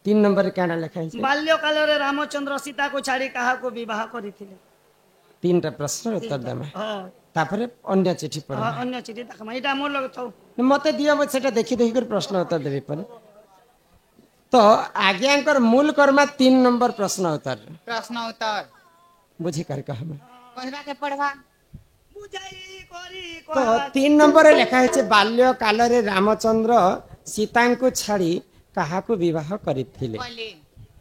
तीन नंबर क्या लिखा है बाल्य काल रे रामचंद्र सीता को छाड़ी कहा को विवाह करथिले तीन टा प्रश्न उत्तर देमा हां तापर अन्य चिठी पढ़ हां अन्य चिठी देखमा एटा मोर लगथौ मते दियो सेटा देखि देखि कर प्रश्न उत्तर देबी पर तो आज्ञाकर मूल कर्मा तीन नंबर प्रश्न उत्तर बुझी कर कहमा कहबा के पढ़वा बुझाई करी तो तीन नंबर लिखा है बाल्य काल रे रामचंद्र सीता को छाड़ी कहा को विवाह करथिले कहले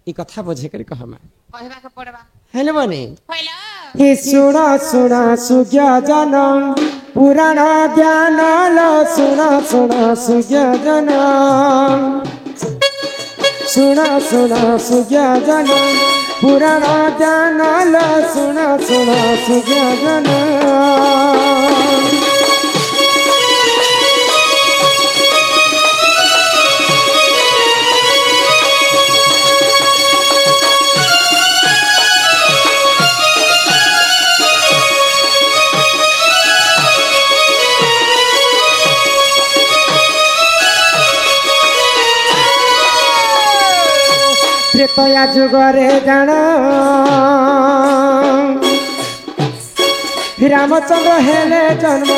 ई कथा बुझे कर कहमा कहबा के पढ़वा हेलो बनी कहला हे सुना सुना सुज्ञ जन पुराण ज्ञान लो सुना सुना सुज्ञ जन सुना सुना सुज्ञ जन पुराण ज्ञान लो सुना सुना सुज्ञ जन त्रेतया जुगरे जान रामचंद्र हेले जन्म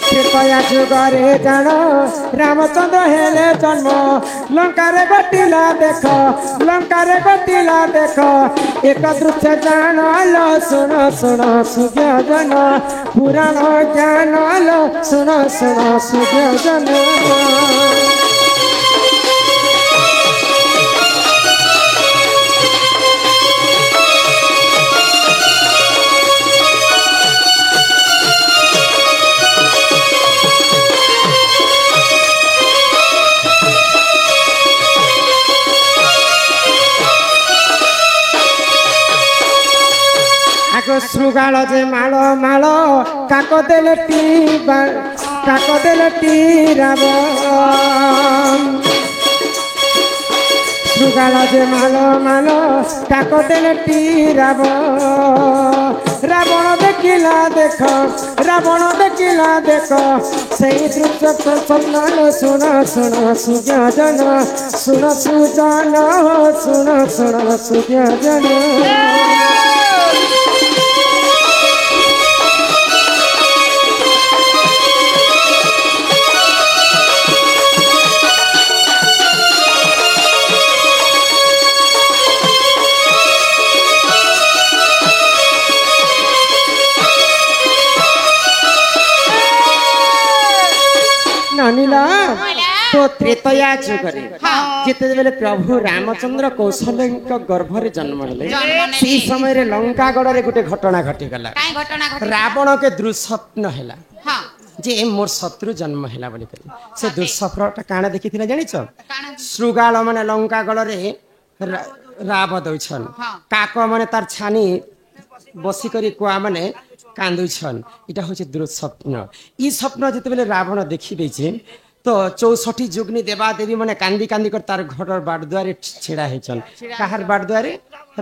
त्रेतया जुगरे जान रामचंद्र हेले जन्म लंकारे घटिला देख एक दृश्य जान लो सुन सुन सुज्ञ जन पुराण ज्ञान लो सुन सुन सुज्ञ जन श्रुगाल जे माल माल काकदेले टीराब श्रुगाल जे माल माल काकदेले टीराब रावण देखिला देख सही दृश्य स्वप्न सुन सुन सुज्ञ जन सुन सुजन सुन सुन सुज्ञ जन तो त्रेतया जुगरे जिते बेले प्रभु रामचंद्र कौशल्य गर्भरे जन्म ले सी समय रे लंकागढ़ रे गुटे घटना घटी गला रावण के दुस्वप्न हैला जे मोर शत्रु जन्म हैला बोली करी से दुस्वप्नटा काना देखिथिला जानि छ श्रुगाल माने लंकागढ़ रे राव दउछन काक माने तार छानी बसी करी कुआ माने कांदुछन इटा होचे दुस्वप्न ई स्वप्न जिते बेले रावण देखि दैछे तो 64 जुगनी देवा देवी माने कांदी कांदी कर तार घर बाट द्वारे छेड़ा हेचन काहार बाट द्वारे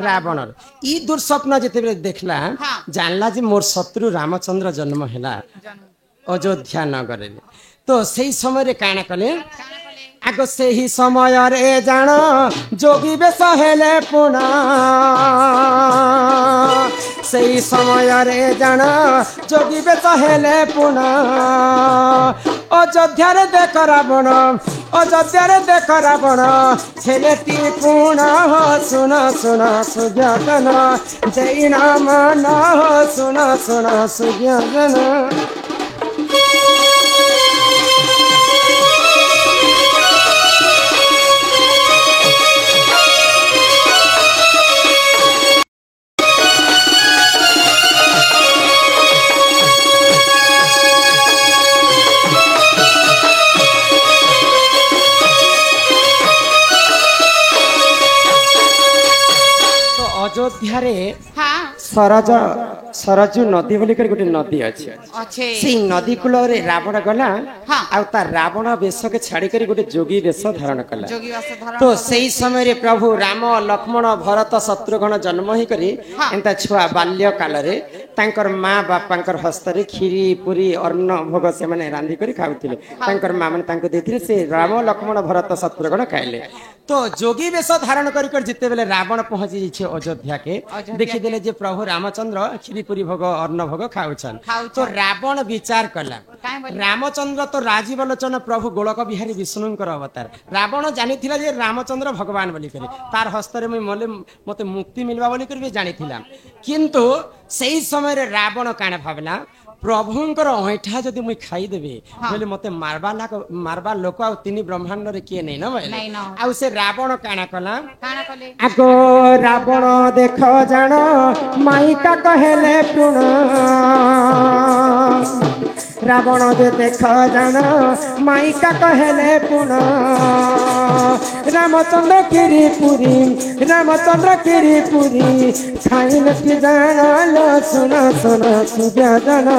रावणर ई दुर्स्वप्न जिते बेले देखला जानला जे मोर शत्रु रामचंद्र जन्म हैला अयोध्या नगर रे तो सही समय रे काना कले आगो से ही समय रे जान जोगी बेस हेले पुना सही समय रे जान जोगी बेस हेले पुना अयोध्या रे देख रावण छेलेटी पुण सुन सुन सुज्ञान जैन मन सुन सुन सुज्ञान अयोध्या रे सरज सरजू नदी बोली गोटे नदी अच्छे अच्छे से नदी कूल रावण गला हाँ। आ तार रावण वेश के छाड़ी गोटे जोगी वेश धारण कला जोगी वास धरण तो सही समय रे प्रभु राम लक्ष्मण भरत शत्रुघ्न जन्म ही करी हाँ। एंता छुआ बाल्य काल रे तांकर माँ बापांकर हस्त रे खीरी पूरी अन्न भोग से माने रांधी करी खाउथिले तांकर माँ माने तांको देथिले से राम लक्ष्मण भरत शत्रुघ्न खाइले तो जोगी वेश धारण कर जिते बेले रावण पहुंची जाइछे अयोध्या के देखि देले जे प्रभु रामचंद्र खीरी पूरी भोग अन्न भोग खाउछन तो रावण विचार कला काहे बोले? रामचंद्र तो राजीव लोचन प्रभु गोलक बिहारी विष्णुंकर अवतार रावण जानिथिला जे रामचंद्र भगवान बोली करे तार हस्त रे मले मते मुक्ति मिलवा बोली कर भी जानिथिला किंतु सही समय रे रावण काने भाबला प्रभुंकर ऐठा जदि मुई खाई देबे बोले मते मारबा लोक आ तिनी ब्रह्मांड रे किए नै न नहीं बोले न। आ से रावण काना कला काना कले आगो रावण देख जान माइका कहेले पुण रावण दे देख जान माइका कहेले पुण रामचंद्र किरी पुरी खाइल की जान सुन सुन सुज्ञ जन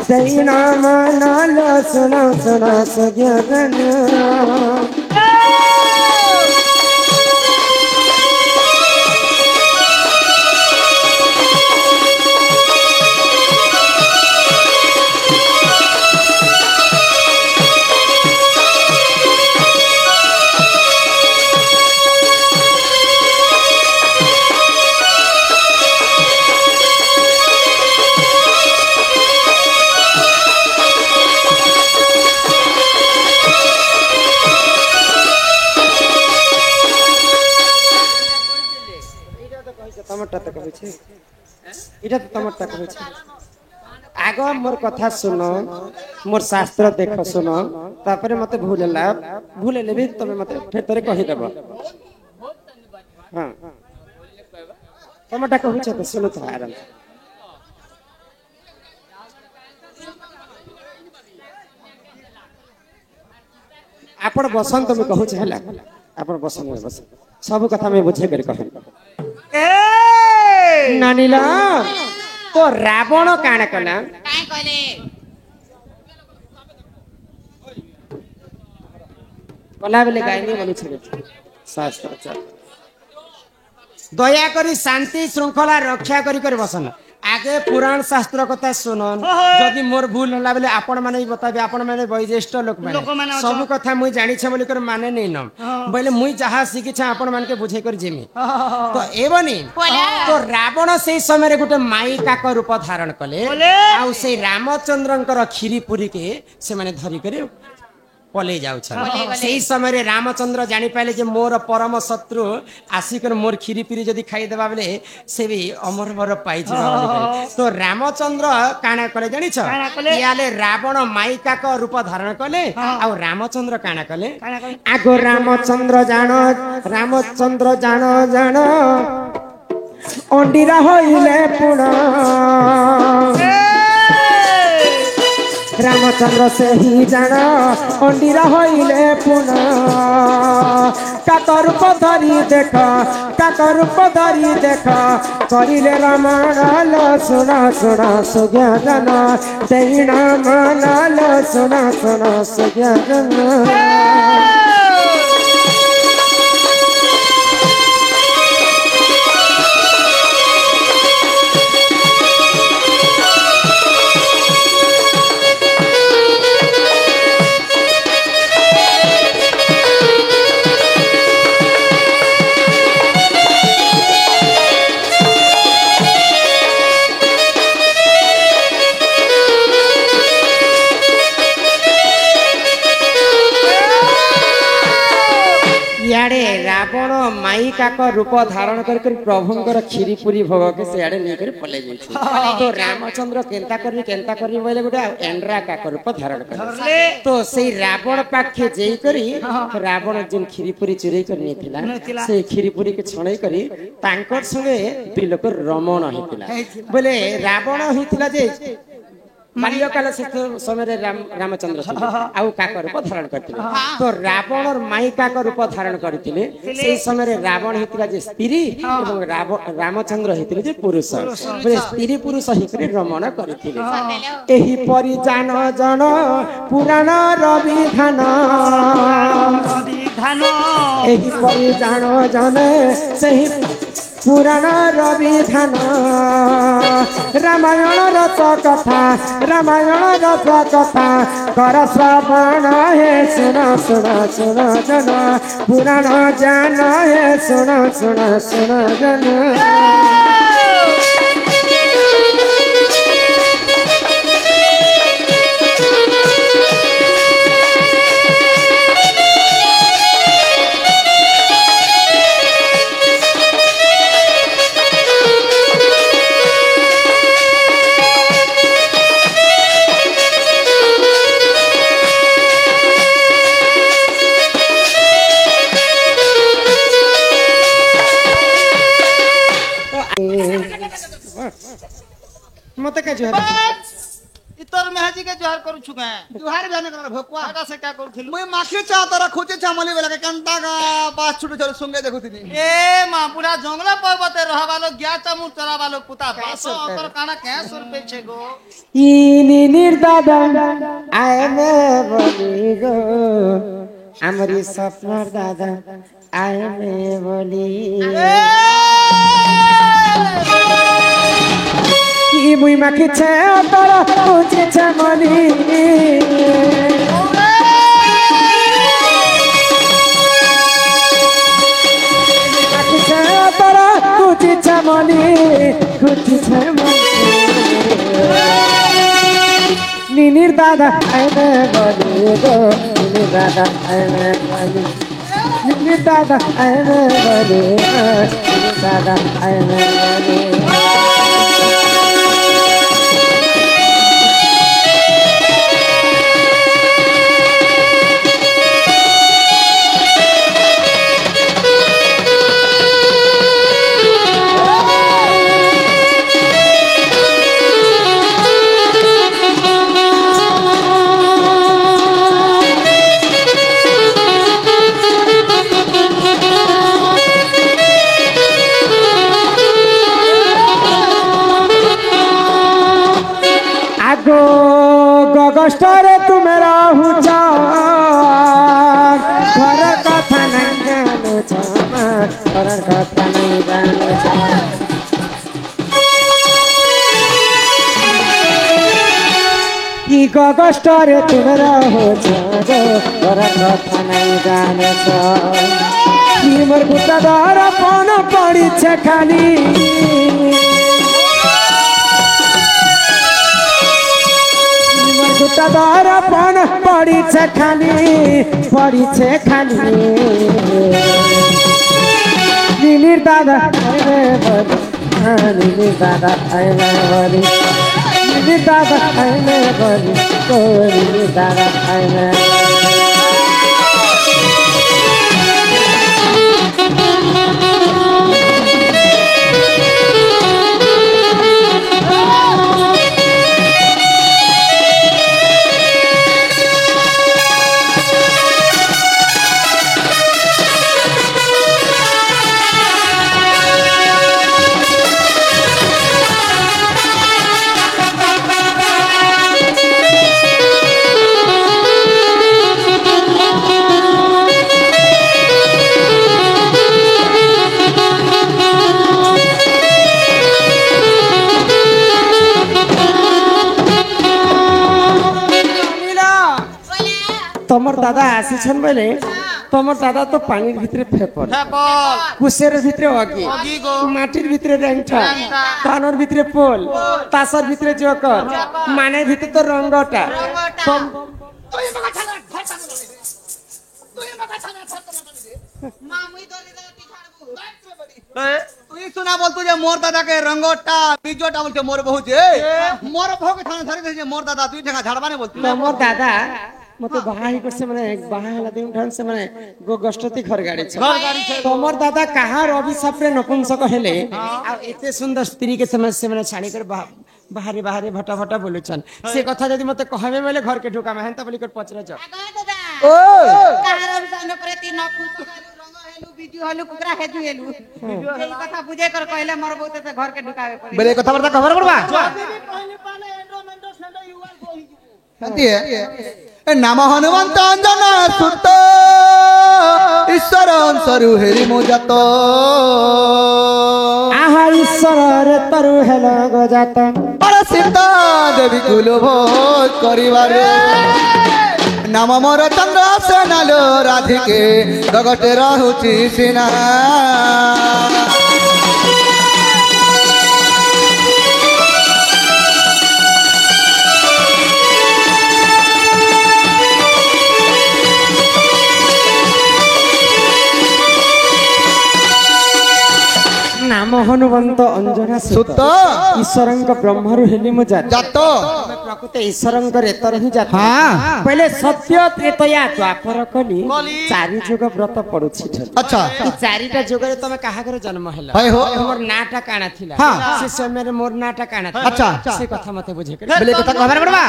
सही नाम नाल सुन सुन सुज्ञ जन आग मोर कथा सुन मोर शास्त्र देख सुन तापर मते भूल भी तुम मते फिर तोरे कहीदेव हाँ तुमटा कहूछ तो सुन तो आराम आपण बसंत मैं कहूछ है आपण बसंत बस सब कथा मैं बुझे कर कह नानीला तो रावण काण कला काहे कले कला बेले गायनी मनु छे शास्त्र चल दया करी शांति श्रृंखला रक्षा करी कर बसन आगे पुराण शास्त्र कथा सुनन जदि मोर भूल होला बेले आपण माने बताबे आपण माने वैज्येष्ठ लोक माने सब कथा मुई जानि छ बोली कर माने नै न बोले मुई जहा सिखि छ आपण मान के बुझे कर जेमी तो एवनी तो रावण से समय रे गुटे माईका को रूप धारण कले आ से रामचंद्रंकर खीरी पुरी के से माने धरि करे पले जाऊ से समय रे रामचंद्र जानी पाले जे मोर परम शत्रु आसिकर मोर खीरी पीरी जदि खाई देबा बेले से भी अमर बर पाई तो रामचंद्र काना कले जानि छ याले रावण माईका को रूप धारण कले आ रामचंद्र काना कले आगो रामचंद्र जान अंडीरा होइले पुणा रामचंद्र से ही जाना अंडीरा होइले पुना काकर पधरी देखा करिले रामाल सुना सुना सुज्ञान दैना मानाल सुना सुना सुज्ञान रावण माईका को रूप धारण कर प्रभुंकर खीरी पूरी भोग के सियाड़े लेकर पले जाइछे तो रामचंद्र केंता करी बोले गोटे एंड्रा का रूप धारण कर तो से रावण पाखे जेई करी रावण जिन खीरी पूरी चुरई कर नेथिला से खीरी पूरी के छणई करी तांकर संगे त्रिलोक रमण हितिला बोले रावण हितिला जे बाल्यकाल से समय रामचंद्र आउ काक रूप धारण करते तो रावण माई काक रूप धारण करते से समय रावण होता जे स्त्री एवं रामचंद्र होते जे पुरुष स्त्री पुरुष हिकरे रमण करते एही परि जान जन पुराण रविधान एही परि जान जन सही पुराण रविधान रामायण रथ कथा रामायण रथ कथा कर श्रवण हे सुन सुन सुन जन पुराण जान हे सुन सुन सुन जन मत का जोहर इतर मेहजी के जोहर करू छुके जुहार जाने कर भोकवा आटा से क्या करू थिलु मुई माखी चा तोरा खोजे चामली बेला के कंटा का पास छुटे चल संगे देखुतिनी ए मां पूरा जंगल पर्वते रहवा लोग ग्या चमु चरावा लोग पुता बासो अतर काना के सुर पे छे गो इनी निर्दादा आए में बोली गो हमरी सपनार दादा आए में बोली की मुई माखी छे तोरा पूछे छे मनी माखी छे तोरा पूछे छे मनी पूछे छे मनी निनिर दादा आने बोली गो निनिर दादा आने बोली निनिर दादा आने बोली निनिर दादा आने बोली गगस्टरे तुम रहुचा घर कथा नहीं जानु छमा घर कथा नहीं जानु छमा की गगस्टरे तुम रहुचा घर कथा नहीं जानु छ की मोर गुटा दारा पन पड़ी छे खाली गुटा दारा पन पड़ी छे खाली निनिर दादा आइले बोली निनिर दादा आइले बोली निनिर दादा आइले बोली निनिर दादा आइले तमर दादा आसीछन बेले तमर दादा तो पानी भितरे फेपर कुसेर भितरे अगी माटिर भितरे रेंठा कानर भितरे पोल तासर भितरे जोकर माने भितरे तो रंगटा तुई सुना बोल तुझे मोर दादा के रंगोटा बीजोटा बोलते मोर बहु जे मोर बहु के थाने धरे जे मोर दादा तुई जगह झाड़बा ने बोलती तमर दादा मते बाहाई करसे माने बाहा हला दिन ठान से माने गो गष्टती घर गाड़ी छ तमर दादा कहार अभिशाप रे नपुंसक हेले आ एते सुंदर स्त्री के समय से माने छाणी कर बाहरी बाहरी भटा भटा बोलुछन से कथा यदि मते कहबे बेले घर के ढुका में त बोली कर पचरा जा आगा दादा ओ कहार सन प्रति न खुश रंग हेलु वीडियो हेलु कुकरा हेजु हेलु एई कथा बुझे कर कहले मोर बहुते से घर के ढुकावे पड़े बेले कथा बर्ता खबर पड़बा शांति है ए नाम हनुमंत अंजन सुत ईश्वर अंशरु हेरि मोजात आहा ईश्वर रे तरु हेलो गजात अरे सीता देवी कुल भोज करिबारे नाम मोर चंद्र सेनालो राधिके जगते रहुची सिना नाम हनुमंत अंजना सुत सुत ईश्वरंक ब्रह्मरु हेली मु जात जात प्रकृत ईश्वरंक रेतर ही जात हाँ पहले सत्य त्रेतया द्वापर कली चारि जुग व्रत पड़ुछि अच्छा ई चारिटा जुगरे तमे काहा करे जन्म हैला है हो हमर नाटा काना थिला हाँ। से समय रे मोर नाटा काना थिला अच्छा। से कथा मते बुझे कर बेले कथा खबर पड़बा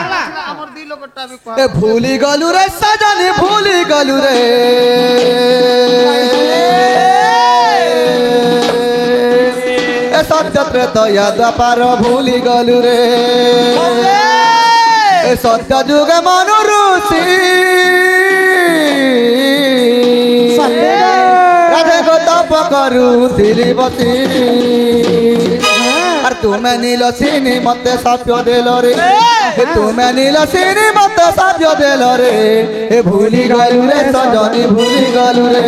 हमर दिल गोटा भी ए भूली गलु रे सजनी भूली गलु रे ए सत्य त्रेतया द्वापर भूली गलु रे ए सत्य जुग मनु ऋषि राधे को तप करू दिली बसी আর তুমি নীলসিনী মতে সাপ্য দেল রে তুমি নীলসিনী মতে সাপ্য দেল রে এ ভুলি গলু রে সজনী ভুলি গলু রে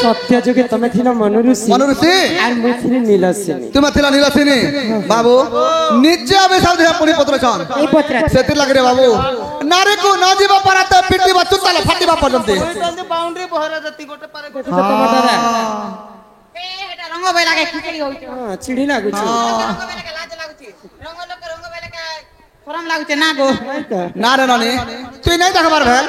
सत्य जुगे तमे थिला मनुऋषि মনুষী আর মুই थिली नीलसिनी তুমি ছিল নীলসিনী বাবু নিচে আবে সব দেহ পুনি পত্র ছন এই পত্রা সেতি লাগে রে বাবু নারী কো ন জীব পরাতে পিটি বা চুতাল ফাটিবা পর্যন্ত बाउंड्री बहरा जति गोटे पारे गोटे ए हेटा रंग बेला के खिचड़ी होइछ हां चिड़ी लागुछि रंग बेला के लाज लागुछि रंग बेला के शरम लागुछि ना गो না রে ননি তুই নাই দেখবার ভেল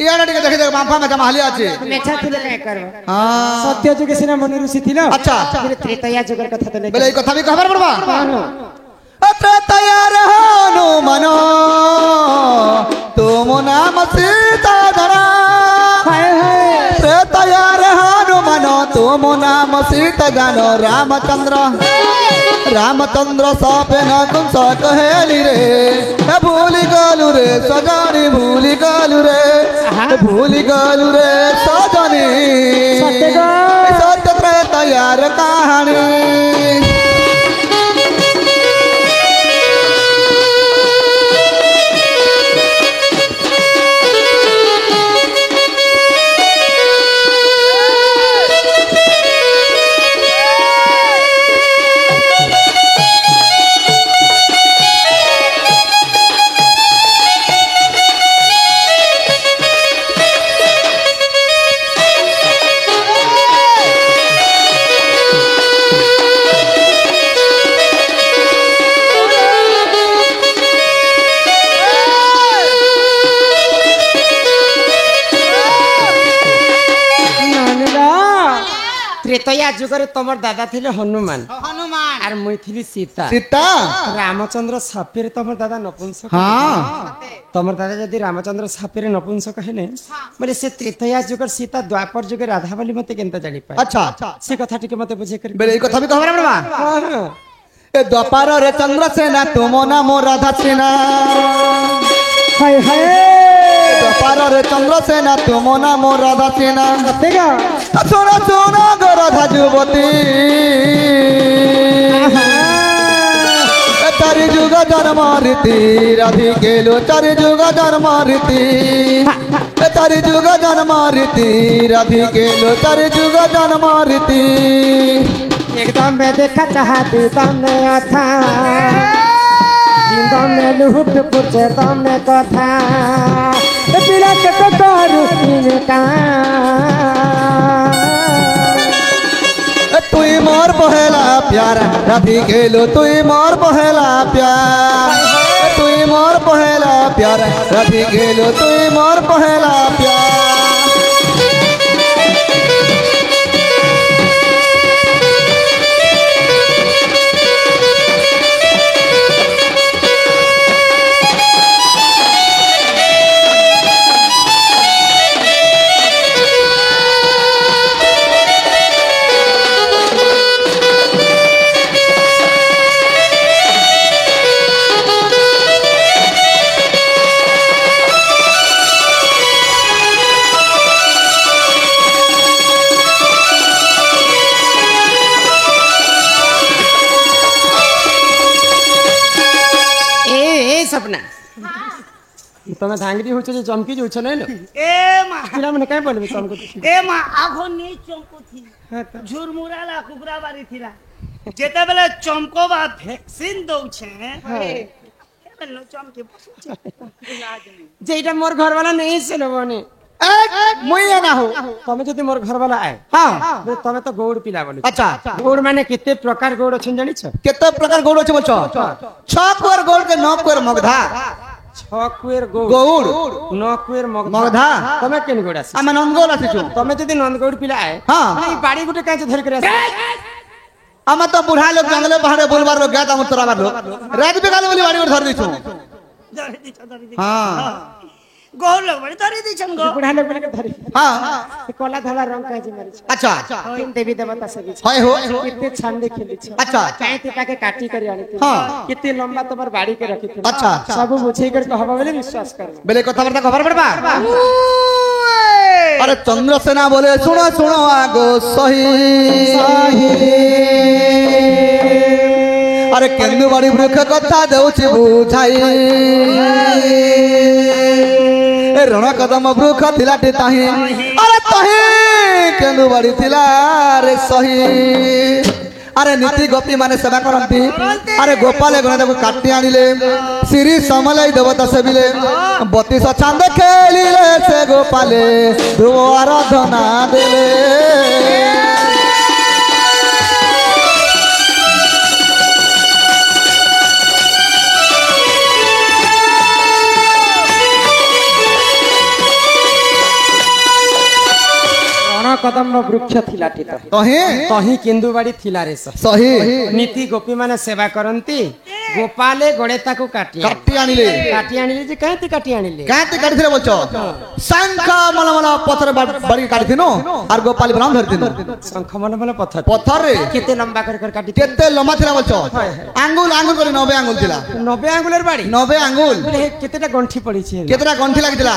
ইয়াডা টিকে দেখে দেখ বাম্পা মে জমা হালি আছে मेछा थिले काय करबो हां सत्य जुगे सिना मनुऋषि थिला अच्छा। फिर त्रेतया जुगर कथा त বেলে এই কথা বি খবর পড়বা नहीं अत्र तैयार हनुमान तुम नाम सीता धरा हाय हाय तैयार हनुमान तुम नाम सीता जानो रामचंद्र रामचंद्र सापे न कुंस कहेली रे भूली गलु रे सजनी भूली गलु रे भूली गलु रे सजनी सत्य गो। सत्य तैयार कहानी त्रेतया जुगरे तमर दादा थिले हनुमान हनुमान और मुई थिली सीता सीता रामचंद्र सापेरे तमर दादा नपुंसक हाँ तमर दादा यदि रामचंद्र सापेरे नपुंसक हेले बोले से त्रेतया जुगर सीता द्वापर जुगे राधा बोली मते केनता जानि पाए अच्छा से कथा टिके मते बुझे कर बेले कथा भी खबर पड़वा ए द्वापर रे चंद्रसेना तुम नाम राधा सेना हाय हाय द्वापर रे चंद्रसेना तुम नाम राधा सेना कतेगा सोना सोना गो राधा युवती तारी जुग जन्म रीति राधि गेलो तारी जुग जन्म रीति तारी जुग जन्म रीति राधि गेलो तारी जुग जन्म रीति एकदम मैं देखा चाहती तमने अथा तमने लुहुट पुछे तमने कथा पिला के तो करू इनका तुई मोर पहला प्यार राधी गेलो तुई मोर पहला प्यार तुई मोर पहला प्यार राधी गेलो तुई मोर पहला प्यार सपना तमे धांगरी होछ जे चमकी होछ नै लो ए मा किरा मने काय बोलबे चमको ए मा आगो नहीं चमको थी झुरमुराला कुकुरा बारी थिला जेते बेले चमको बा वैक्सीन दउ छे बेलो चमके जेटा मोर घर वाला नहीं से लोबनी मुई ना हो तमे जदी मोर घर वाला आए हां तमे तो गौड़ पिला बोली अच्छा गौड़ माने केते प्रकार गौड़ अछि जानि छ केते प्रकार गौड़ अछि बोलछो छ कुर गौड़ के 9 कुर मगधा 6 कुर गौड़ गौड़ 9 कुर मगधा तमे केन गौड़ आसी आमे नंदगौड़ आसी छु तमे जदी नंदगौड़ पिला आए हां ई बाड़ी गुटे काहे धर करे आसी आमा तो बुढ़ा लोग जंगले पहाड़े बोलबार लोग गया त तोराबार लोग रात बेकाले बोली बाड़ी धर दी छु धरी दी हां गोल लोग बड़ी धरी दी छन गो बुढ़ा लोग बोले के धरी हां कोला धला रंग काहे जे मारी छ अच्छा तीन देवी देवता से भी होय हो कितने छांडे खेली छ अच्छा काहे ते ताके काटी कर आनी थी हां कितने लंबा तोर बाड़ी के रखी थी अच्छा सब बुझे कर कहबा बोले विश्वास कर बेले कथा बर्ता खबर पड़बा अरे चंद्रसेना बोले सुनो सुनो आगो सही अरे केंदु बाड़ी वृक्ष कथा देउछि बुझाई ए रण कदम वृक्ष थिलाटे ताही अरे ताही केंदु बाड़ी थिला रे सही अरे नीति गोपी माने सेवा करंती अरे गोपाले गणेश को काटी आनिले श्री समलई देवता सेविले 32 चांद खेलिले से गोपाले ध्रुव आराधना देले कदम वृक्ष थिला तही तही केंदुबाड़ी थिला रे सही नीति गोपी माने सेवा करंती गोपाले गणेता को काटी आनिले जे कहते काटी आनिले काटी काटिथिले बोलछो शंख मलमल पत्थर बड़ी काटिथिनो और गोपाल ब्राह्मण धरथिनो शंख मनमल पत्थर पत्थर रे केते लंबा कर काटी केते लंबा थिला बोलछो आंगुल आंगुल करी 90 आंगुल थिला 90 आंगुलर बाड़ी 90 आंगुल केतेटा गंठी पड़ी छी केतेटा गंठी लागिथिला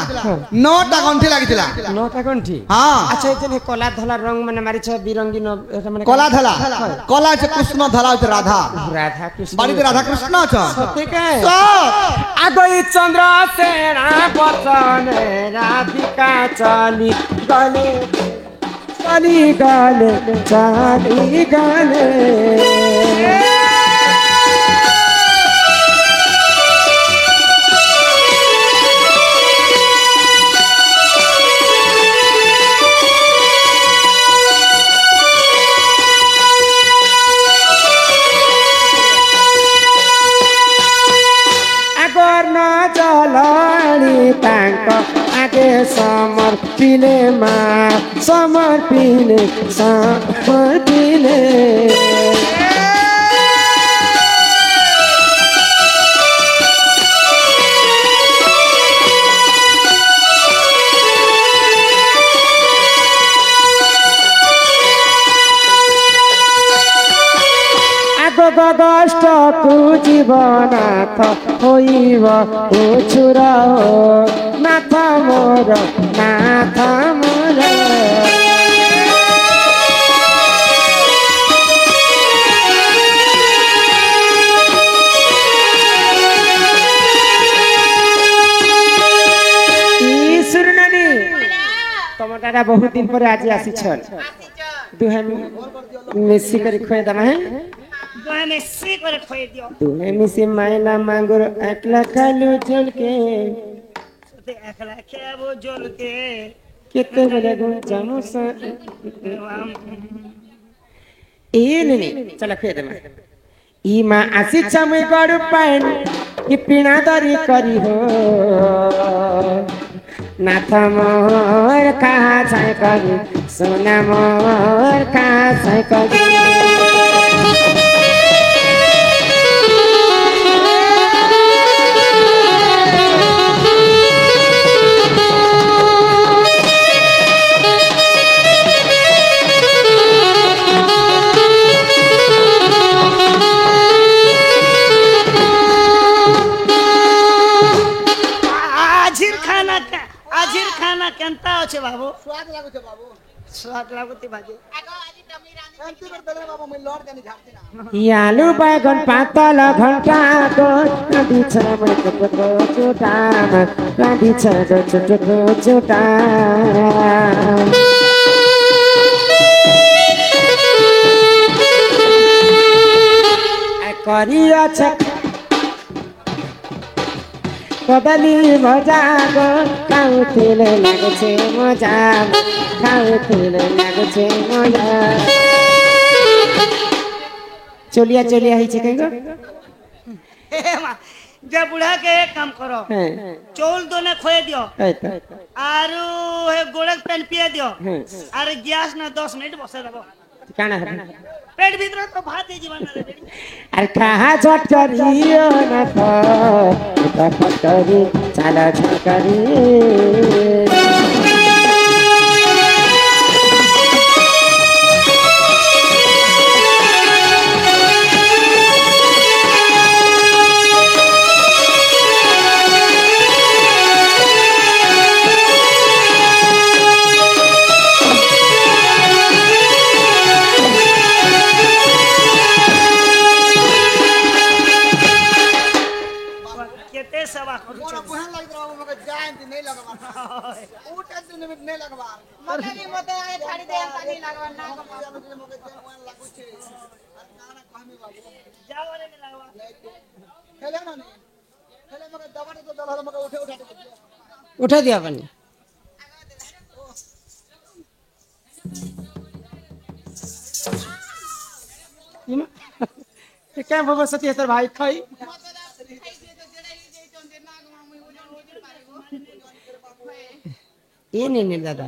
9टा गंठी लागिथिला 9टा गंठी हां अच्छा एते कला धला रंग माने मारी छ बिरंगी माने कला धला कला छ कृष्ण धला छ राधा राधा कृष्ण बाड़ी राधा कृष्ण छ सत्य काय आगई चंद्र सेना बचन राधिका चली गले चली गले जलानी तांक आगे समर्पिले समर्पिले गष्टकु जीवनाथ होइब छुरा हो नाथ मोर सुरनानी तम दादा बहुत दिन पर आज आसी छन दुहे मिसी कर खोय दमा है दुहे मिसी मायला मांगुर एकला खालू झल के एकला खेबो झल के केते बले गो जानो सा ए नहीं चल खुए दे ई माँ आसी चमुई गड़ पाइन कि पीना दरी करी हो नाथ मोर कहाँ छै करी सोना मोर कहाँ छै करी आजिर खाना केनता আছে বাবু स्वाद लागुছে बाबू स्वाद लागुती भाजी आगो आजी टमी रानी शांति कर देले बाबू मैं लौट जानी झाड़ती ना ई आलू बैगन पातल घंटा को कांदी छ मटको चोटा कांदी छ चटको चोटा आ करिया छ कदली मजा गो खाउथिले लागछे मजा खाउथिले लागछे मजा चलिया चलिया हिचे कहिगो जे बुढ़ा के एक काम करो चौल दोने खोए दियो आरु हे गोड़क पेन पिए दियो आरे गैस ना 10 मिनट बसे देबो काना है पेट भीतर तो भात ही जीवन रे अरे कहाँ झट करियो न तो फटकरी चला झकरी केते सेवा करू मोरा बहन लग रहा बाबू मगर जान नहीं लगवा ऊ टेंशन में नहीं लगवा मते भी मते आए छाड़ी दे हमका नहीं लागवा ना मगर जान लागु छे और काना कहमी बाबू जाओ रे में लगवा खेले ना नहीं खेले मगर दबा तो दल मगर उठे उठा के उठा दिया अपन क्या बाबा सती है भाई खाई ये नहीं दादा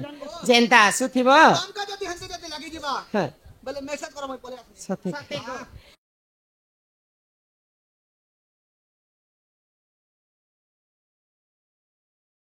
जेंता आसु थिबो काम का जति हंसे जति लगी जीवा हां बोले मैसेज करो मैं पले सती